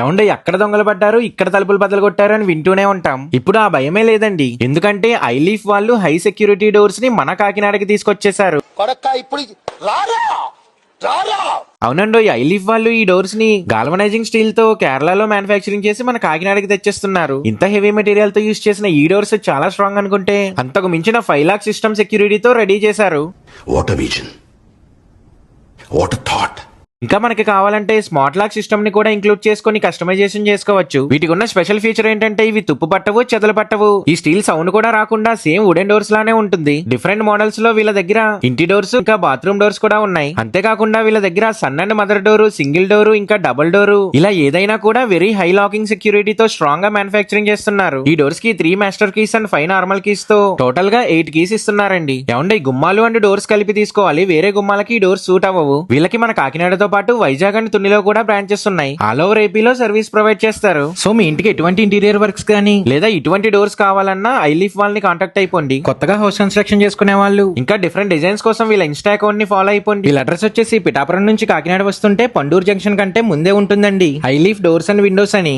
ఏమండి ఎక్కడ దొంగలు పడ్డారు, ఇక్కడ తలుపులు బద్దలు కొట్టారు అని వింటూనే ఉంటాం. ఇప్పుడు ఆ భయమే లేదండి. ఎందుకంటే ఐలీఫ్ వాళ్ళు హై సెక్యూరిటీ డోర్స్ ని మన కాకినాడకి తీసుకొచ్చేసారు. అవునండి, ఐలీఫ్ వాళ్ళు ఈ డోర్స్ ని గాల్వనైజింగ్ స్టీల్ తో కేరళలో మ్యానుఫ్యాక్చరింగ్ చేసి మన కాకినాడకి తెచ్చేస్తున్నారు. ఇంత హెవీ మెటీరియల్ తో యూజ్ చేసిన ఈ డోర్స్ చాలా స్ట్రాంగ్ అనుకుంటే అంతకు మించిన 5 lakhs సిస్టమ్ సెక్యూరిటీతో రెడీ చేశారు. What a vision, what a thought. ఇంకా మనకి కావాలంటే స్మార్ట్ లాక్ సిస్టమ్ ని కూడా ఇంక్లూడ్ చేసుకుని కస్టమైజేషన్ చేసుకోవచ్చు. వీటికి ఉన్న స్పెషల్ ఫీచర్ ఏంటంటే ఇవి తుప్పు పట్టవు, చెదలు పట్టవు. ఈ స్టీల్ సౌండ్ కూడా రాకుండా సేమ్ వుడెన్ డోర్స్ లానే ఉంటుంది. డిఫరెంట్ మోడల్స్ లో వీళ్ళ దగ్గర ఇంటి డోర్స్ ఇంకా బాత్రూమ్ డోర్స్ కూడా ఉన్నాయి. అంతేకాకుండా వీళ్ళ దగ్గర son and mother door, single door ఇంకా డబుల్ డోర్ ఇలా ఏదైనా కూడా వెరీ హై లాకింగ్ సెక్యూరిటీతో స్ట్రాంగ్ గా మ్యానుఫ్యాక్చరింగ్ చేస్తున్నారు. ఈ డోర్స్ కి 3 master keys and 5 normal keys తో టోటల్ గా 8 కీస్ ఇస్తున్నారండి. ఏమంటే గుమ్మాలు అండ్ డోర్స్ కలిపి తీసుకోవాలి, వేరే గుమ్మాలకి ఈ డోర్స్ సూట్ అవ్వవు. వీళ్ళకి మన కాకినాడతో పాటు వైజాగ్ అండ్ తునిలో కూడా బ్రాంచెస్ ఉన్నాయి. ఆల్ ఓవర్ ఏపీలో సర్వీస్ ప్రొవైడ్ చేస్తారు. సో మీ ఇంటికి ఎటువంటి ఇంటీరియర్ వర్క్స్ కానీ లేదా ఇటువంటి డోర్స్ కావాలన్నా ఐలీఫ్ వాళ్ళని కాంటాక్ట్ అయిపోండి. కొత్తగా హౌస్ కన్స్ట్రక్షన్ చేసుకునే వాళ్ళు ఇంకా డిఫరెంట్ డిజైన్స్ కోసం వీళ్ళ ఇన్స్టా అకౌంట్ ని ఫాలో అయిపోండి. వీళ్ళ అడ్రస్ వచ్చేసి పిఠాపురం నుంచి కాకినాడ వస్తుంటే పండూరు జంక్షన్ కంటే ముందే ఉంటుందండి ఐలీఫ్ డోర్స్ అండ్ విండోస్ అని.